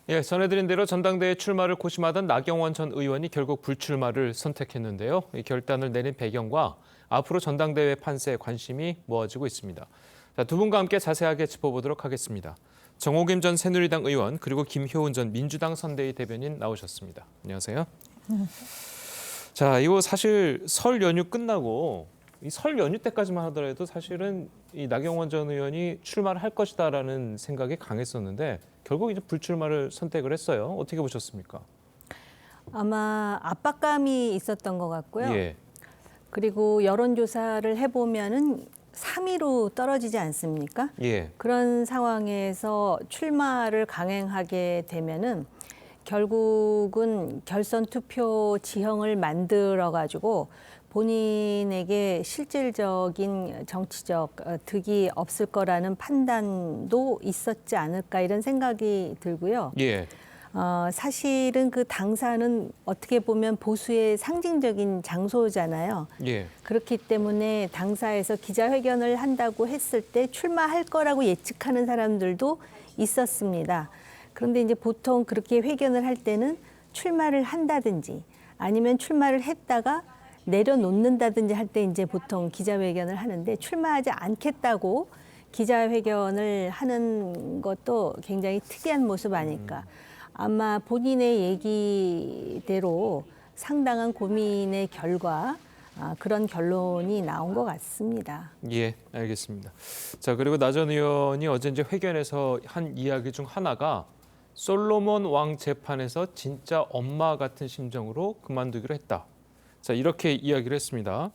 예, 전해드린 대로 전당대회 출마를 고심하던 나경원 전 의원이 결국 불출마를 선택했는데요. 이 결단을 내린 배경과 앞으로 전당대회 판세에 관심이 모아지고 있습니다. 자, 두 분과 함께 자세하게 짚어보도록 하겠습니다. 정호김 전 새누리당 의원 그리고 김효은 전 민주당 선대위 대변인 나오셨습니다. 안녕하세요. 자, 이거 사실 설 연휴 끝나고 이 설 연휴 때까지만 하더라도 사실은 이 나경원 전 의원이 출마를 할 것이다라는 생각이 강했었는데 결국 이제 불출마를 선택을 했어요. 어떻게 보셨습니까? 아마 압박감이 있었던 것 같고요. 예. 그리고 여론조사를 해보면은 3위로 떨어지지 않습니까? 예. 그런 상황에서 출마를 강행하게 되면은 결국은 결선 투표 지형을 만들어 가지고 본인에게 실질적인 정치적 득이 없을 거라는 판단도 있었지 않을까 이런 생각이 들고요. 예. 사실은 그 당사는 어떻게 보면 보수의 상징적인 장소잖아요. 예. 그렇기 때문에 당사에서 기자회견을 한다고 했을 때 출마할 거라고 예측하는 사람들도 있었습니다. 그런데 이제 보통 그렇게 회견을 할 때는 출마를 한다든지 아니면 출마를 했다가 내려놓는다든지 할 때 이제 보통 기자회견을 하는데 출마하지 않겠다고 기자회견을 하는 것도 굉장히 특이한 모습 아닐까. 아마 본인의 얘기대로 상당한 고민의 결과 그런 결론이 나온 것 같습니다. 예, 알겠습니다. 자, 그리고 나 전 의원이 어제 이제 회견에서 한 이야기 중 하나가 솔로몬 왕 재판에서 진짜 엄마 같은 심정으로 그만두기로 했다. 자, 이렇게 이야기를 했습니다.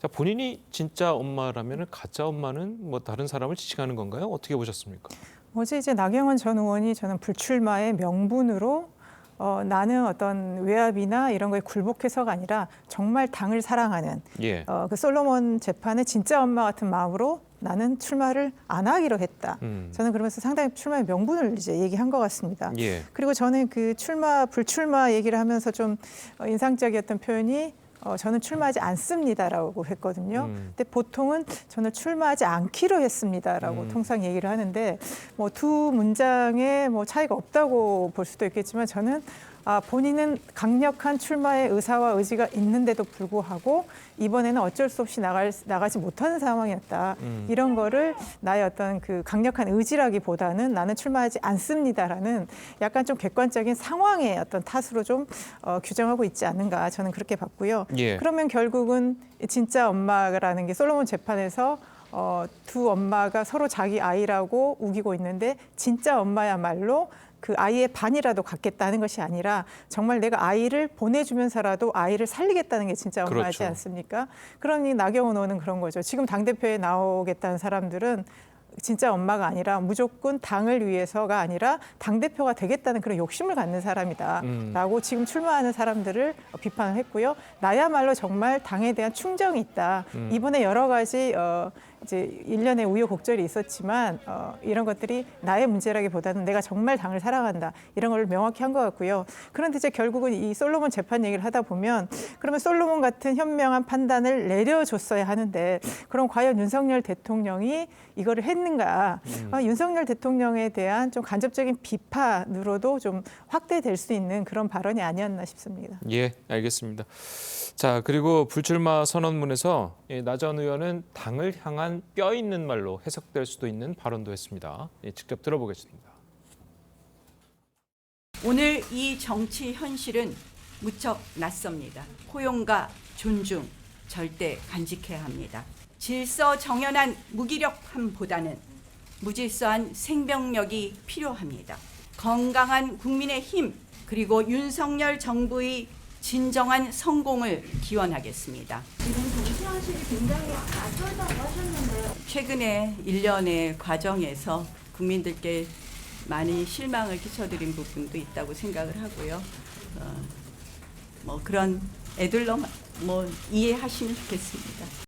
자, 본인이 진짜 엄마라면 가짜 엄마는 뭐 다른 사람을 지칭하는 건가요? 어떻게 보셨습니까? 어제 이제 나경원 전 의원이 저는 불출마의 명분으로 나는 어떤 외압이나 이런 거에 굴복해서가 아니라 정말 당을 사랑하는 예. 그 솔로몬 재판의 진짜 엄마 같은 마음으로 나는 출마를 안 하기로 했다. 저는 그러면서 상당히 출마의 명분을 이제 얘기한 것 같습니다. 예. 그리고 저는 그 불출마 얘기를 하면서 좀 인상적이었던 표현이 저는 출마하지 않습니다라고 했거든요. 근데 보통은 저는 출마하지 않기로 했습니다라고 통상 얘기를 하는데 뭐 두 문장에 뭐 차이가 없다고 볼 수도 있겠지만 저는 본인은 강력한 출마의 의사와 의지가 있는데도 불구하고 이번에는 어쩔 수 없이 나가지 못하는 상황이었다. 이런 거를 나의 어떤 그 강력한 의지라기보다는 나는 출마하지 않습니다라는 약간 좀 객관적인 상황의 어떤 탓으로 좀 규정하고 있지 않는가 저는 그렇게 봤고요. 예. 그러면 결국은 진짜 엄마라는 게 솔로몬 재판에서 두 엄마가 서로 자기 아이라고 우기고 있는데 진짜 엄마야말로 그 아이의 반이라도 갖겠다는 것이 아니라 정말 내가 아이를 보내주면서라도 아이를 살리겠다는 게 진짜 엄마이지 그렇죠. 않습니까? 그러니 나경원 의원은 그런 거죠. 지금 당대표에 나오겠다는 사람들은 진짜 엄마가 아니라 무조건 당을 위해서가 아니라 당대표가 되겠다는 그런 욕심을 갖는 사람이다라고 지금 출마하는 사람들을 비판을 했고요. 나야말로 정말 당에 대한 충정이 있다. 이번에 여러 가지 이제 일련의 우여곡절이 있었지만 이런 것들이 나의 문제라기보다는 내가 정말 당을 사랑한다. 이런 걸 명확히 한 것 같고요. 그런데 이제 결국은 이 솔로몬 재판 얘기를 하다 보면 그러면 솔로몬 같은 현명한 판단을 내려줬어야 하는데 그럼 과연 윤석열 대통령이 이거를 했는가? 윤석열 대통령에 대한 좀 간접적인 비판으로도 좀 확대될 수 있는 그런 발언이 아니었나 싶습니다. 예, 알겠습니다. 자, 그리고 불출마 선언문에서 나 전 의원은 당을 향한 뼈 있는 말로 해석될 수도 있는 발언도 했습니다. 직접 들어보겠습니다. 오늘 이 정치 현실은 무척 낯섭니다. 포용과 존중 절대 간직해야 합니다. 질서 정연한 무기력함보다는 무질서한 생명력이 필요합니다. 건강한 국민의 힘 그리고 윤석열 정부의 진정한 성공을 기원하겠습니다. 지금 정치 현실이 굉장히 낯설다고 하셨는데요. 최근에 1년의 과정에서 국민들께 많이 실망을 끼쳐드린 부분도 있다고 생각을 하고요. 뭐 그런 애들로 이해하시면 좋겠습니다.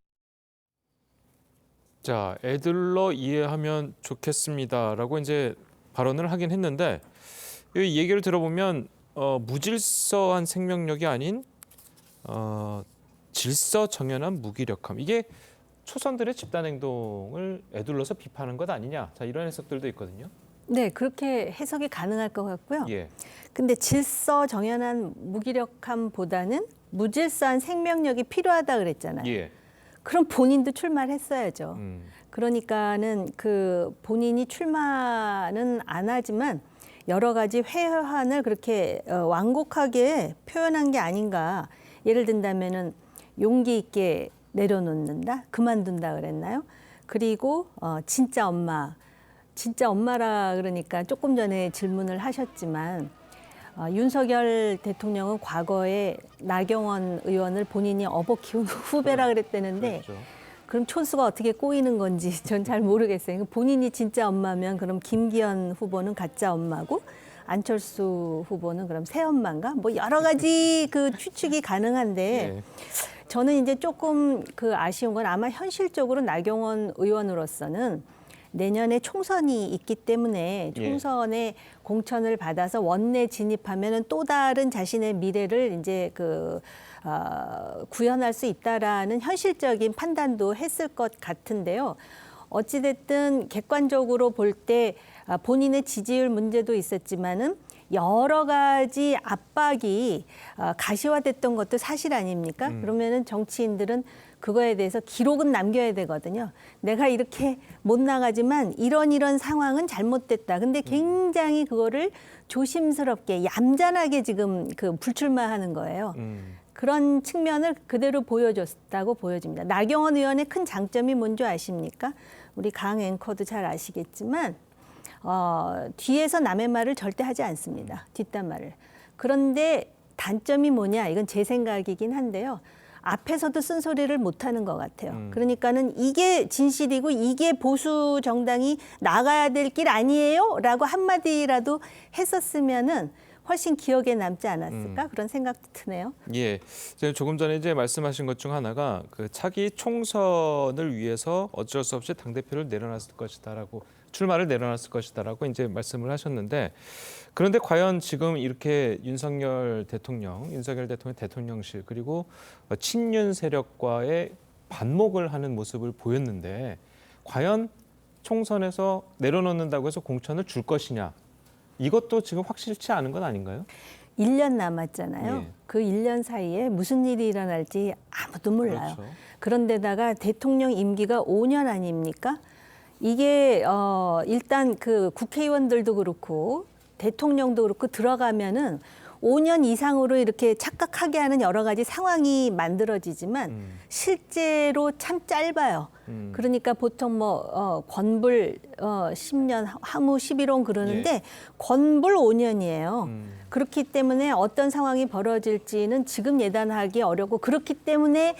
자, 애들로 이해하면 좋겠습니다라고 이제 발언을 하긴 했는데 이 얘기를 들어보면 무질서한 생명력이 아닌 질서 정연한 무기력함. 이게 초선들의 집단 행동을 에둘러서 비판한 것 아니냐. 자, 이런 해석들도 있거든요. 네, 그렇게 해석이 가능할 것 같고요. 예. 근데 질서정연한 무기력함보다는 무질서한 생명력이 필요하다 그랬잖아요. 예. 그럼 본인도 출마를 했어야죠. 음. 그러니까는 그 본인이 출마는 안 하지만 여러 가지 회한을 그렇게 완곡하게 표현한 게 아닌가. 예를 든다면은 용기 있게 내려놓는다, 그만둔다 그랬나요? 그리고 진짜 엄마라 그러니까 조금 전에 질문을 하셨지만 윤석열 대통령은 과거에 나경원 의원을 본인이 업어 키운 후배라 그랬다는데 그렇죠. 그럼 촌수가 어떻게 꼬이는 건지 전 잘 모르겠어요. 본인이 진짜 엄마면 그럼 김기현 후보는 가짜 엄마고 안철수 후보는 그럼 새 엄마인가? 뭐 여러 가지 그 추측이 가능한데 예. 저는 이제 조금 그 아쉬운 건 아마 현실적으로 나경원 의원으로서는 내년에 총선이 있기 때문에 예. 총선에 공천을 받아서 원내 진입하면은 또 다른 자신의 미래를 이제 구현할 수 있다라는 현실적인 판단도 했을 것 같은데요. 어찌됐든 객관적으로 볼 때 본인의 지지율 문제도 있었지만은 여러 가지 압박이 가시화됐던 것도 사실 아닙니까? 그러면은 정치인들은 그거에 대해서 기록은 남겨야 되거든요. 내가 이렇게 못 나가지만 이런 상황은 잘못됐다. 근데 굉장히 그거를 조심스럽게 얌전하게 지금 그 불출마하는 거예요. 그런 측면을 그대로 보여줬다고 보여집니다. 나경원 의원의 큰 장점이 뭔지 아십니까? 우리 강 앵커도 잘 아시겠지만 뒤에서 남의 말을 절대 하지 않습니다. 뒷담화를. 그런데 단점이 뭐냐? 이건 제 생각이긴 한데요. 앞에서도 쓴소리를 못하는 것 같아요. 그러니까는 이게 진실이고 이게 보수 정당이 나가야 될 길 아니에요? 라고 한마디라도 했었으면은 훨씬 기억에 남지 않았을까? 그런 생각도 드네요. 예, 지금 조금 전에 이제 말씀하신 것 중 하나가 그 차기 총선을 위해서 어쩔 수 없이 당 대표를 내려놨을 것이다라고 출마를 내려놨을 것이다라고 이제 말씀을 하셨는데 그런데 과연 지금 이렇게 윤석열 대통령의 대통령실 그리고 친윤 세력과의 반목을 하는 모습을 보였는데 과연 총선에서 내려놓는다고 해서 공천을 줄 것이냐? 이것도 지금 확실치 않은 건 아닌가요? 1년 남았잖아요. 예. 그 1년 사이에 무슨 일이 일어날지 아무도 몰라요. 그렇죠. 그런데다가 대통령 임기가 5년 아닙니까? 이게 일단 그 국회의원들도 그렇고 대통령도 그렇고 들어가면은 5년 이상으로 이렇게 착각하게 하는 여러 가지 상황이 만들어지지만 실제로 참 짧아요. 그러니까 보통 뭐 권불 10년, 하무 11원 그러는데 예. 권불 5년이에요. 그렇기 때문에 어떤 상황이 벌어질지는 지금 예단하기 어렵고 그렇기 때문에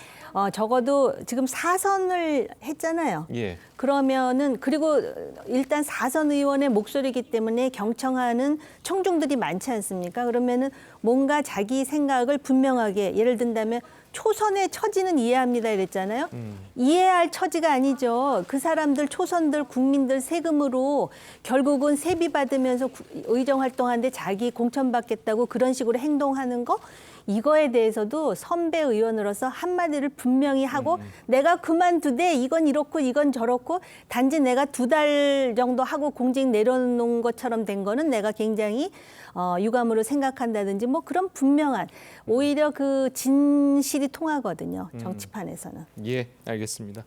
적어도 지금 4선을 했잖아요. 예. 그러면은 그리고 일단 4선 의원의 목소리이기 때문에 경청하는 청중들이 많지 않습니까? 그러면은 뭔가 자기 생각을 분명하게 예를 든다면 초선의 처지는 이해합니다 이랬잖아요. 이해할 처지가 아니죠. 그 사람들 초선들 국민들 세금으로 결국은 세비 받으면서 의정 활동하는데 자기 공천받겠다고 그런 식으로 행동하는 거 이거에 대해서도 선배 의원으로서 한마디를 분명히 하고 내가 그만두되 이건 이렇고 이건 저렇고 단지 내가 2달 정도 하고 공직 내려놓은 것처럼 된 거는 내가 굉장히 유감으로 생각한다든지 뭐 그런 분명한 오히려 그 진실이 통하거든요. 정치판에서는. 예, 알겠습니다.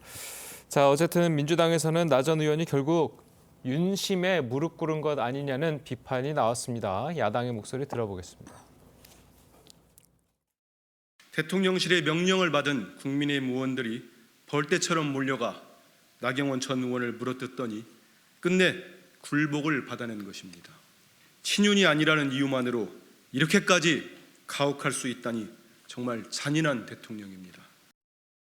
자, 어쨌든 민주당에서는 나 전 의원이 결국 윤심에 무릎 꿇은 것 아니냐는 비판이 나왔습니다. 야당의 목소리 들어보겠습니다. 대통령실의 명령을 받은 국민의힘 의원들이 벌떼처럼 몰려가 나경원 전 의원을 물어뜯더니 끝내 굴복을 받아낸 것입니다. 친윤이 아니라는 이유만으로 이렇게까지 가혹할 수 있다니 정말 잔인한 대통령입니다.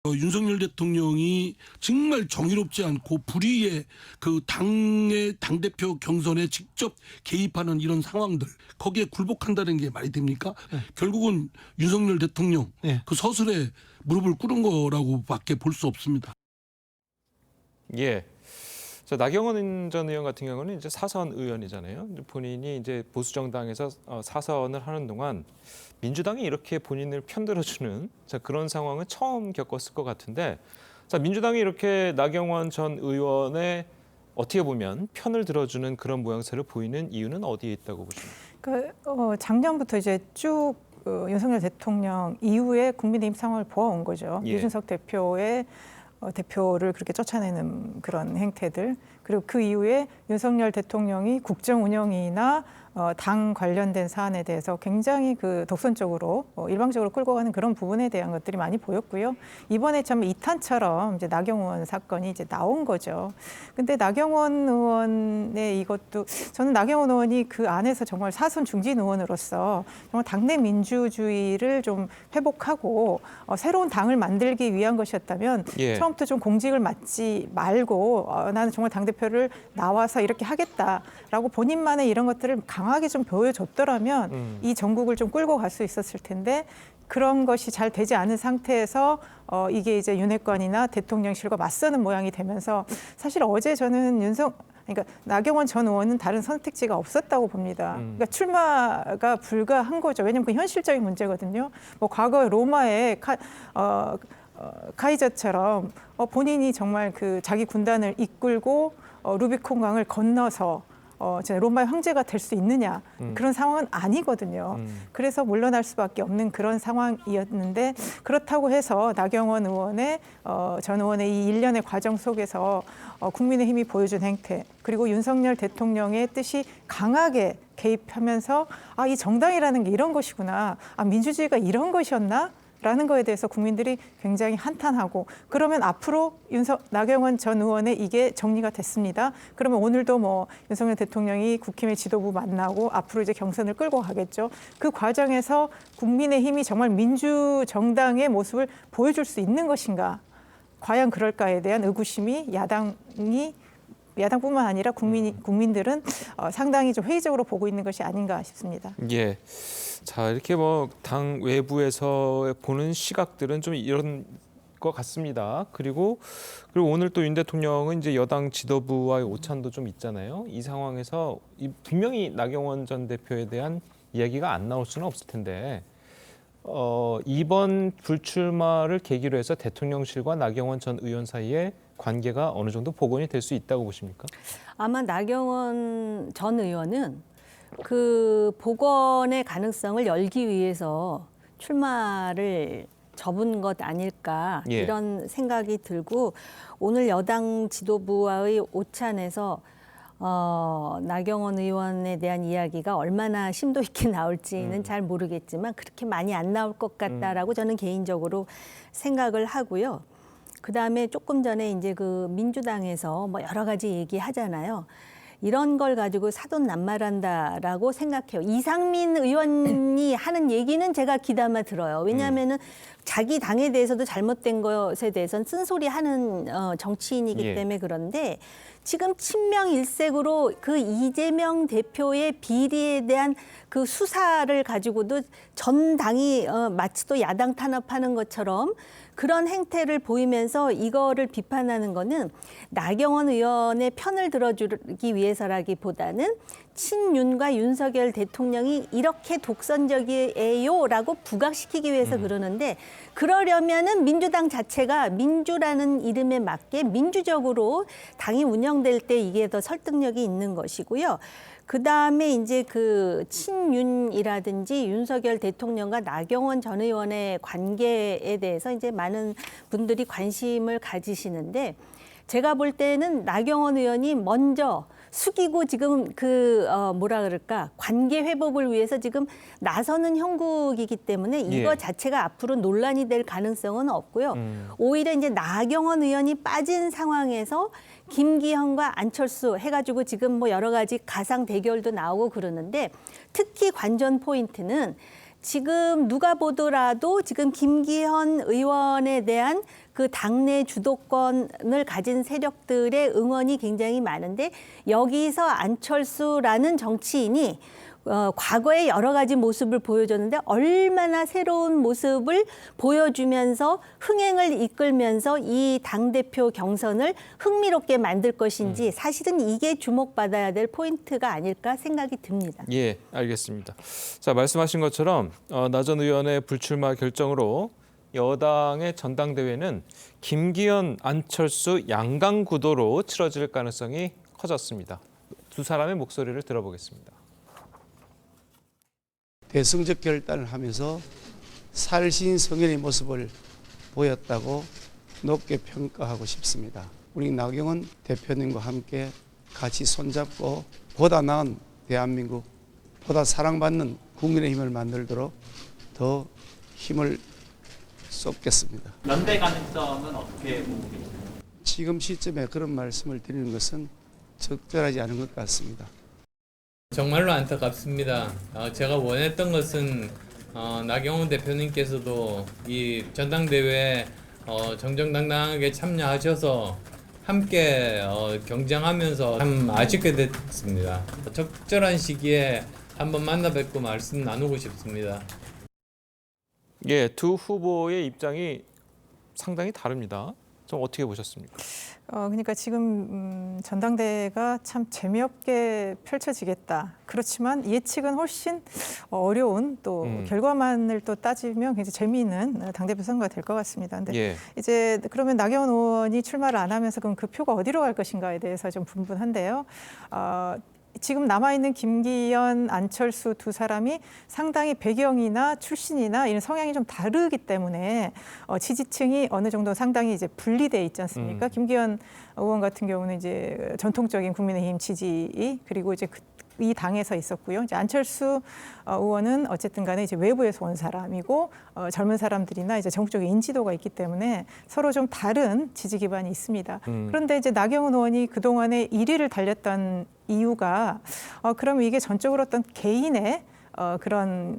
윤석열 대통령이 정말 정의롭지 않고 불의의 그 당대표 경선에 직접 개입하는 이런 상황들 거기에 굴복한다는 게 말이 됩니까? 네. 결국은 윤석열 대통령 그 서술에 무릎을 꿇은 거라고밖에 볼 수 없습니다. 예. 자, 나경원 전 의원 같은 경우는 이제 4선 의원이잖아요. 본인이 이제 보수 정당에서 4선을 하는 동안 민주당이 이렇게 본인을 편들어주는 그런 상황은 처음 겪었을 것 같은데, 자, 민주당이 이렇게 나경원 전 의원의 어떻게 보면 편을 들어주는 그런 모양새를 보이는 이유는 어디에 있다고 보십니까? 작년부터 이제 쭉 윤석열 대통령 이후에 국민의힘 상황을 보아온 거죠. 예. 유준석 대표의 대표를 그렇게 쫓아내는 그런 행태들, 그리고 그 이후에 윤석열 대통령이 국정 운영이나 당 관련된 사안에 대해서 굉장히 그 독선적으로 일방적으로 끌고 가는 그런 부분에 대한 것들이 많이 보였고요. 이번에 참 2탄처럼 이제 나경원 사건이 이제 나온 거죠. 근데 나경원 의원의 이것도 저는 나경원 의원이 그 안에서 정말 사선 중진 의원으로서 정말 당내 민주주의를 좀 회복하고 새로운 당을 만들기 위한 것이었다면 예. 처음부터 좀 공직을 맡지 말고 나는 정말 당대표를 나와서 이렇게 하겠다라고 본인만의 이런 것들을 강하게 좀 보여줬더라면 이 전국을 좀 끌고 갈 수 있었을 텐데 그런 것이 잘 되지 않은 상태에서 이게 이제 윤핵관이나 대통령실과 맞서는 모양이 되면서 사실 어제 저는 그러니까 나경원 전 의원은 다른 선택지가 없었다고 봅니다. 그러니까 출마가 불가한 거죠. 왜냐하면 그 현실적인 문제거든요. 뭐 과거 로마의 카이저처럼 본인이 정말 그 자기 군단을 이끌고 루비콘 강을 건너서 로마의 황제가 될 수 있느냐 그런 상황은 아니거든요. 그래서 물러날 수밖에 없는 그런 상황이었는데 그렇다고 해서 나경원 의원의 전 의원의 이 일련의 과정 속에서 국민의힘이 보여준 행태 그리고 윤석열 대통령의 뜻이 강하게 개입하면서 이 정당이라는 게 이런 것이구나. 민주주의가 이런 것이었나? 라는 거에 대해서 국민들이 굉장히 한탄하고 그러면 앞으로 나경원 전 의원의 이게 정리가 됐습니다. 그러면 오늘도 뭐 윤석열 대통령이 국힘의 지도부 만나고 앞으로 이제 경선을 끌고 가겠죠. 그 과정에서 국민의힘이 정말 민주정당의 모습을 보여줄 수 있는 것인가? 과연 그럴까에 대한 의구심이 야당뿐만 아니라 국민들은 상당히 좀 회의적으로 보고 있는 것이 아닌가 싶습니다. 예. 자, 이렇게 뭐 당 외부에서 보는 시각들은 좀 이런 것 같습니다. 그리고 오늘 또 윤 대통령은 이제 여당 지도부와의 오찬도 좀 있잖아요. 이 상황에서 분명히 나경원 전 대표에 대한 이야기가 안 나올 수는 없을 텐데 이번 불출마를 계기로 해서 대통령실과 나경원 전 의원 사이에 관계가 어느 정도 복원이 될 수 있다고 보십니까? 아마 나경원 전 의원은 그 복원의 가능성을 열기 위해서 출마를 접은 것 아닐까 예. 이런 생각이 들고 오늘 여당 지도부와의 오찬에서 나경원 의원에 대한 이야기가 얼마나 심도 있게 나올지는 잘 모르겠지만 그렇게 많이 안 나올 것 같다라고 저는 개인적으로 생각을 하고요. 그다음에 조금 전에 이제 그 민주당에서 뭐 여러 가지 얘기하잖아요. 이런 걸 가지고 사돈남말한다라고 생각해요. 이상민 의원이 하는 얘기는 제가 귀담아 들어요. 왜냐하면은 자기 당에 대해서도 잘못된 것에 대해서는 쓴소리하는 정치인이기 예. 때문에 그런데 지금 친명일색으로 그 이재명 대표의 비리에 대한 그 수사를 가지고도 전 당이 마치 또 야당 탄압하는 것처럼 그런 행태를 보이면서 이거를 비판하는 거는 나경원 의원의 편을 들어주기 위해서라기보다는 친윤과 윤석열 대통령이 이렇게 독선적이에요라고 부각시키기 위해서 그러는데 그러려면은 민주당 자체가 민주라는 이름에 맞게 민주적으로 당이 운영될 때 이게 더 설득력이 있는 것이고요. 그다음에 이제 그 친윤이라든지 윤석열 대통령과 나경원 전 의원의 관계에 대해서 이제 많은 분들이 관심을 가지시는데 제가 볼 때는 나경원 의원이 먼저 숙이고 지금 뭐라 그럴까 관계 회복을 위해서 지금 나서는 형국이기 때문에 이거 예. 자체가 앞으로 논란이 될 가능성은 없고요. 오히려 이제 나경원 의원이 빠진 상황에서 김기현과 안철수 해가지고 지금 뭐 여러 가지 가상 대결도 나오고 그러는데 특히 관전 포인트는 지금 누가 보더라도 지금 김기현 의원에 대한 그 당내 주도권을 가진 세력들의 응원이 굉장히 많은데 여기서 안철수라는 정치인이 과거의 여러 가지 모습을 보여줬는데 얼마나 새로운 모습을 보여주면서 흥행을 이끌면서 이 당대표 경선을 흥미롭게 만들 것인지 사실은 이게 주목받아야 될 포인트가 아닐까 생각이 듭니다. 예, 알겠습니다. 자, 말씀하신 것처럼 나 전 의원의 불출마 결정으로 여당의 전당대회는 김기현, 안철수 양강 구도로 치러질 가능성이 커졌습니다. 두 사람의 목소리를 들어보겠습니다. 대승적 결단을 하면서 살신 성현의 모습을 보였다고 높게 평가하고 싶습니다. 우리 나경원 대표님과 함께 같이 손잡고 보다 나은 대한민국, 보다 사랑받는 국민의힘을 만들도록 더 힘을 쏟겠습니다. 연대 가능성은 어떻게 보고 계세요? 지금 시점에 그런 말씀을 드리는 것은 적절하지 않은 것 같습니다. 정말로 안타깝습니다. 제가 원했던 것은 나경원 대표님께서도 이 전당대회에 정정당당하게 참여하셔서 함께 경쟁하면서 참 아쉽게 됐습니다. 적절한 시기에 한번 만나 뵙고 말씀 나누고 싶습니다. 예, 두 후보의 입장이 상당히 다릅니다. 좀 어떻게 보셨습니까? 그러니까 지금 전당대회가 참 재미없게 펼쳐지겠다. 그렇지만 예측은 훨씬 어려운 또 결과만을 또 따지면 굉장히 재미있는 당대표 선거가 될 것 같습니다. 근데 예. 이제 그러면 나경원 의원이 출마를 안 하면서 그럼 그 표가 어디로 갈 것인가에 대해서 좀 분분한데요. 지금 남아있는 김기현, 안철수 두 사람이 상당히 배경이나 출신이나 이런 성향이 좀 다르기 때문에 지지층이 어느 정도 상당히 이제 분리돼 있지 않습니까? 김기현 의원 같은 경우는 이제 전통적인 국민의힘 지지 그리고 이제 이 당에서 있었고요. 이제 안철수 의원은 어쨌든 간에 이제 외부에서 온 사람이고 젊은 사람들이나 이제 전국적인 인지도가 있기 때문에 서로 좀 다른 지지 기반이 있습니다. 그런데 이제 나경원 의원이 그동안에 1위를 달렸던 이유가 그러면 이게 전적으로 어떤 개인의 그런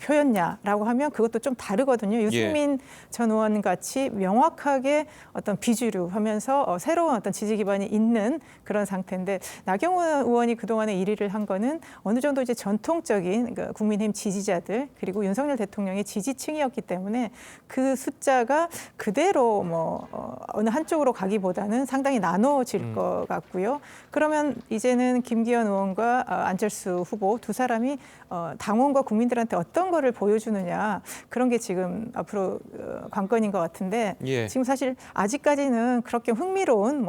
표였냐라고 하면 그것도 좀 다르거든요. 유승민 전 의원 같이 명확하게 어떤 비주류 하면서 새로운 어떤 지지 기반이 있는 그런 상태인데 나경원 의원이 그동안에 1위를 한 거는 어느 정도 이제 전통적인 국민의힘 지지자들 그리고 윤석열 대통령의 지지층이었기 때문에 그 숫자가 그대로 어느 한쪽으로 가기보다는 상당히 나눠질 것 같고요. 그러면 이제는 김기현 의원과 안철수 후보 두 사람이 당원과 국민들한테 어떤 거를 보여주느냐 그런 게 지금 앞으로 관건인 것 같은데 지금 사실 아직까지는 그렇게 흥미로운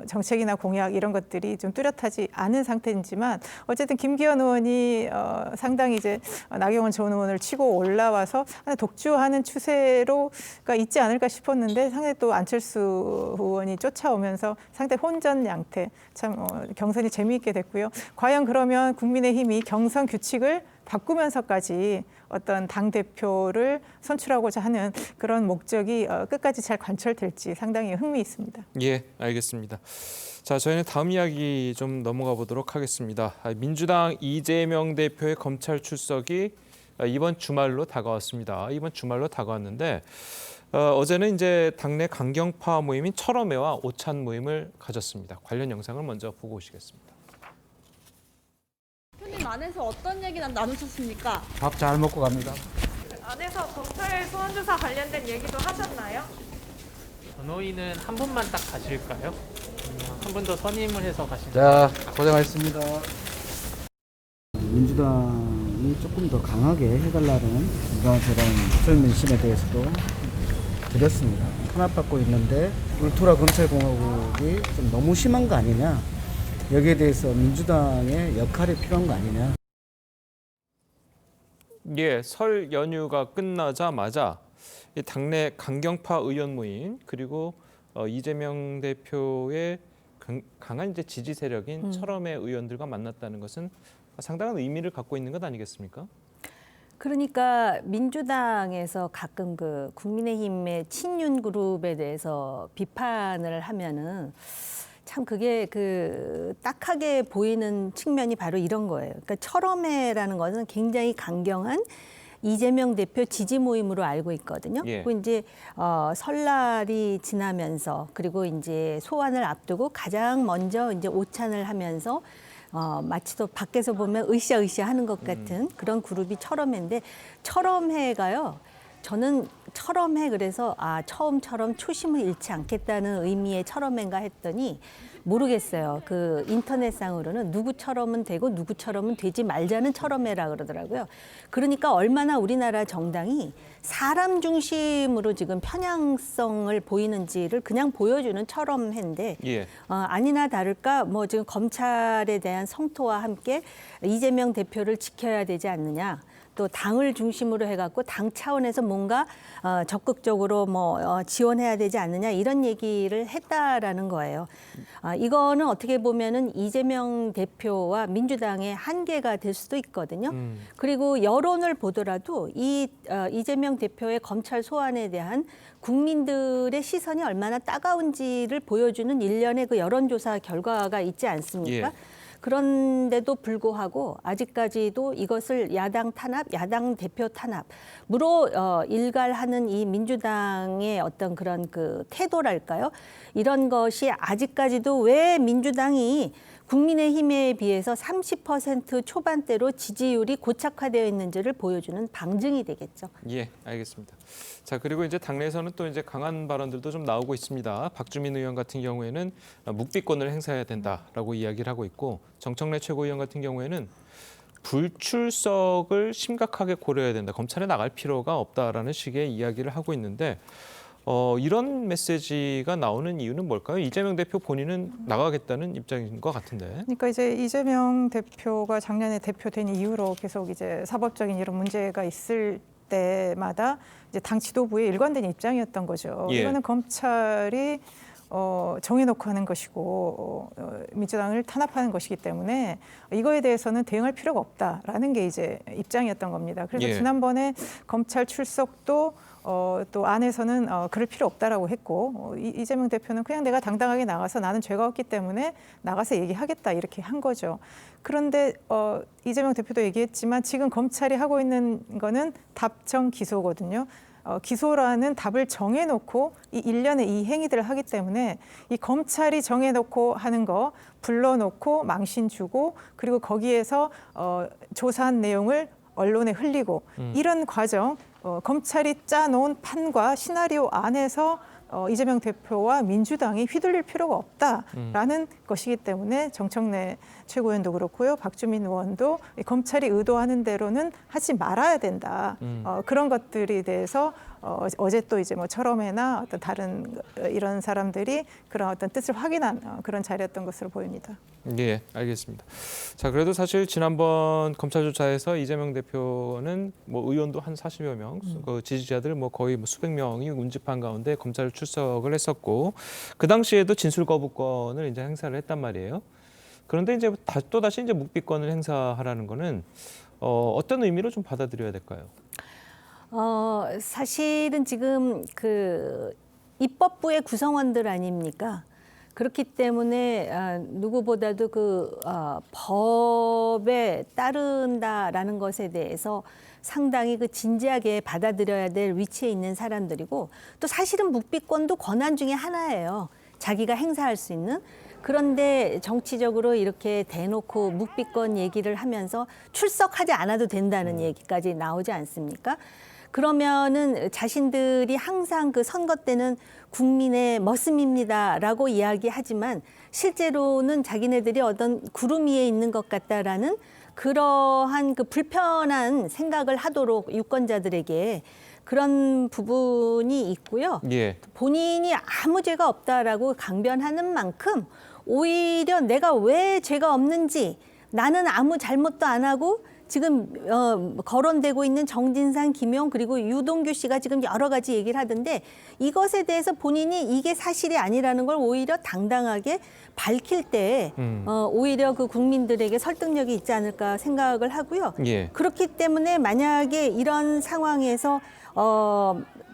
정책이나 공약 이런 것들이 좀 뚜렷하지 않은 상태이지만 어쨌든 김기현 의원이 상당히 이제 나경원 전 의원을 치고 올라와서 독주하는 추세로가 있지 않을까 싶었는데 상당히 또 안철수 의원이 쫓아오면서 상당히 혼전 양태 참 경선이 재미있게 됐고요. 과연 그러면 국민의힘이 경선 규칙을 바꾸면서까지 어떤 당대표를 선출하고자 하는 그런 목적이 끝까지 잘 관철될지 상당히 흥미있습니다. 예, 알겠습니다. 자, 저희는 다음 이야기 좀 넘어가 보도록 하겠습니다. 민주당 이재명 대표의 검찰 출석이 이번 주말로 다가왔습니다. 이번 주말로 다가왔는데 어제는 이제 당내 강경파 모임인 철험회와 오찬 모임을 가졌습니다. 관련 영상을 먼저 보고 오시겠습니다. 대표님 안에서 어떤 얘기나 나누셨습니까? 밥 잘 먹고 갑니다. 안에서 검찰 소환조사 관련된 얘기도 하셨나요? 변호인은 한 분만 딱 가실까요? 한 분 더 선임을 해서 가실까요? 자, 고생하셨습니다. 민주당이 조금 더 강하게 해달라는 그런 저런 민심에 대해서도 드렸습니다. 탄압받고 있는데 울트라 검찰공화국이 좀 너무 심한 거 아니냐. 여기에 대해서 민주당의 역할이 필요한 거 아니냐. 예, 설 연휴가 끝나자마자 당내 강경파 의원 모임 그리고 이재명 대표의 강한 이제 지지 세력인 철험회 의원들과 만났다는 것은 상당한 의미를 갖고 있는 것 아니겠습니까? 그러니까 민주당에서 가끔 그 국민의힘의 친윤 그룹에 대해서 비판을 하면은 참 그게 딱하게 보이는 측면이 바로 이런 거예요. 그러니까 철험회라는 것은 굉장히 강경한 이재명 대표 지지 모임으로 알고 있거든요. 그리고 이제 설날이 지나면서 그리고 이제 소환을 앞두고 가장 먼저 이제 오찬을 하면서 마치 또 밖에서 보면 으쌰으쌰 하는 것 같은 그런 그룹이 철험회인데 철험회가요. 저는 철험회 그래서 처음처럼 초심을 잃지 않겠다는 의미의 철험회인가 했더니 모르겠어요. 그 인터넷상으로는 누구처럼은 되고 누구처럼은 되지 말자는 처럼해라 그러더라고요. 그러니까 얼마나 우리나라 정당이 사람 중심으로 지금 편향성을 보이는지를 그냥 보여주는 처럼인데 예. 아니나 다를까 뭐 지금 검찰에 대한 성토와 함께 이재명 대표를 지켜야 되지 않느냐. 또 당을 중심으로 해갖고 당 차원에서 뭔가 적극적으로 뭐 지원해야 되지 않느냐 이런 얘기를 했다라는 거예요. 이거는 어떻게 보면은 이재명 대표와 민주당의 한계가 될 수도 있거든요. 그리고 여론을 보더라도 이재명 대표의 검찰 소환에 대한 국민들의 시선이 얼마나 따가운지를 보여주는 일련의 그 여론조사 결과가 있지 않습니까? 예. 그런데도 불구하고 아직까지도 이것을 야당 탄압, 야당 대표 탄압으로 일갈하는 이 민주당의 어떤 그런 그 태도랄까요? 이런 것이 아직까지도 왜 민주당이 국민의힘에 비해서 30% 초반대로 지지율이 고착화되어 있는지를 보여주는 방증이 되겠죠. 예, 알겠습니다. 자, 그리고 이제 당내에서는 또 이제 강한 발언들도 좀 나오고 있습니다. 박주민 의원 같은 경우에는 묵비권을 행사해야 된다라고 이야기를 하고 있고, 정청래 최고위원 같은 경우에는 불출석을 심각하게 고려해야 된다. 검찰에 나갈 필요가 없다라는 식의 이야기를 하고 있는데 이런 메시지가 나오는 이유는 뭘까요? 이재명 대표 본인은 나가겠다는 입장인 것 같은데. 그러니까 이제 이재명 대표가 작년에 대표된 이후로 계속 이제 사법적인 이런 문제가 있을 때마다 이제 당 지도부의 일관된 입장이었던 거죠. 예. 이거는 검찰이 정해놓고 하는 것이고 민주당을 탄압하는 것이기 때문에 이거에 대해서는 대응할 필요가 없다라는 게 이제 입장이었던 겁니다. 그래서 예. 지난번에 검찰 출석도 또 안에서는 그럴 필요 없다라고 했고 이재명 대표는 그냥 내가 당당하게 나가서 나는 죄가 없기 때문에 나가서 얘기하겠다 이렇게 한 거죠. 그런데 이재명 대표도 얘기했지만 지금 검찰이 하고 있는 거는 답정 기소거든요. 기소라는 답을 정해놓고 이 일련의 이 행위들을 하기 때문에 이 검찰이 정해놓고 하는 거 불러놓고 망신 주고 그리고 거기에서 조사한 내용을 언론에 흘리고 이런 과정 검찰이 짜놓은 판과 시나리오 안에서 이재명 대표와 민주당이 휘둘릴 필요가 없다라는 것이기 때문에 정청래 최고위원도 그렇고요. 박주민 의원도 검찰이 의도하는 대로는 하지 말아야 된다. 그런 것들에 대해서 어제 또 이제 뭐 철험회나 어떤 다른 이런 사람들이 그런 어떤 뜻을 확인한 그런 자리였던 것으로 보입니다. 예, 알겠습니다. 자, 그래도 사실 지난번 검찰 조사에서 이재명 대표는 뭐 의원도 한 40여 명, 그 지지자들 뭐 거의 뭐 수백 명이 운집한 가운데 검찰 출석을 했었고 그 당시에도 진술 거부권을 이제 행사를 했단 말이에요. 그런데 이제 또 다시 이제 묵비권을 행사하라는 거는 어떤 의미로 좀 받아들여야 될까요? 사실은 지금 그 입법부의 구성원들 아닙니까? 그렇기 때문에 누구보다도 그 법에 따른다라는 것에 대해서 상당히 그 진지하게 받아들여야 될 위치에 있는 사람들이고 또 사실은 묵비권도 권한 중에 하나예요. 자기가 행사할 수 있는. 그런데 정치적으로 이렇게 대놓고 묵비권 얘기를 하면서 출석하지 않아도 된다는 얘기까지 나오지 않습니까? 그러면은 자신들이 항상 그 선거 때는 국민의 머슴입니다라고 이야기하지만 실제로는 자기네들이 어떤 구름 위에 있는 것 같다라는 그러한 그 불편한 생각을 하도록 유권자들에게 그런 부분이 있고요. 예. 본인이 아무 죄가 없다라고 강변하는 만큼 오히려 내가 왜 죄가 없는지 나는 아무 잘못도 안 하고 지금 거론되고 있는 정진상, 김용 그리고 유동규 씨가 지금 여러 가지 얘기를 하던데 이것에 대해서 본인이 이게 사실이 아니라는 걸 오히려 당당하게 밝힐 때 오히려 그 국민들에게 설득력이 있지 않을까 생각을 하고요. 예. 그렇기 때문에 만약에 이런 상황에서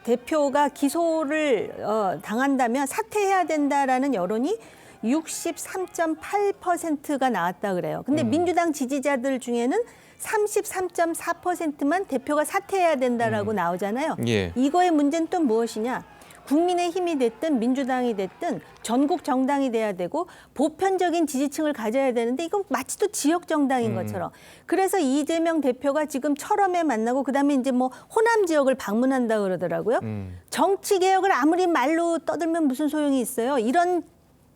대표가 기소를 당한다면 사퇴해야 된다라는 여론이 63.8%가 나왔다 그래요. 근데 민주당 지지자들 중에는 33.4%만 대표가 사퇴해야 된다라고 나오잖아요. 예. 이거의 문제는 또 무엇이냐? 국민의힘이 됐든 민주당이 됐든 전국 정당이 돼야 되고 보편적인 지지층을 가져야 되는데 이거 마치 또 지역 정당인 것처럼. 그래서 이재명 대표가 지금 철험에 만나고 그다음에 이제 뭐 호남 지역을 방문한다 그러더라고요. 정치 개혁을 아무리 말로 떠들면 무슨 소용이 있어요. 이런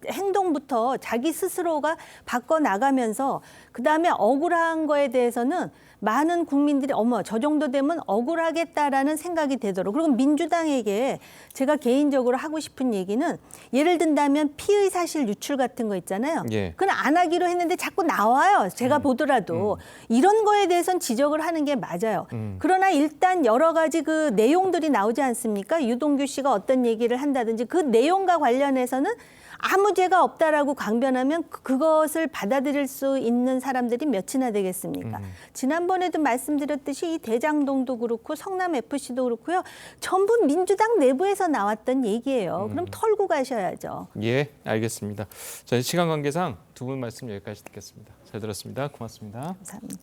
행동부터 자기 스스로가 바꿔나가면서 그다음에 억울한 거에 대해서는 많은 국민들이 어머 저 정도 되면 억울하겠다라는 생각이 되도록 그리고 민주당에게 제가 개인적으로 하고 싶은 얘기는 예를 든다면 피의 사실 유출 같은 거 있잖아요. 예. 그건 안 하기로 했는데 자꾸 나와요. 제가 보더라도 이런 거에 대해서는 지적을 하는 게 맞아요. 그러나 일단 여러 가지 그 내용들이 나오지 않습니까? 유동규 씨가 어떤 얘기를 한다든지 그 내용과 관련해서는 아무 죄가 없다라고 강변하면 그것을 받아들일 수 있는 사람들이 몇이나 되겠습니까? 지난번에도 말씀드렸듯이 이 대장동도 그렇고 성남FC도 그렇고요. 전부 민주당 내부에서 나왔던 얘기예요. 그럼 털고 가셔야죠. 예, 알겠습니다. 저는 시간 관계상 두 분 말씀 여기까지 듣겠습니다. 잘 들었습니다. 고맙습니다. 감사합니다.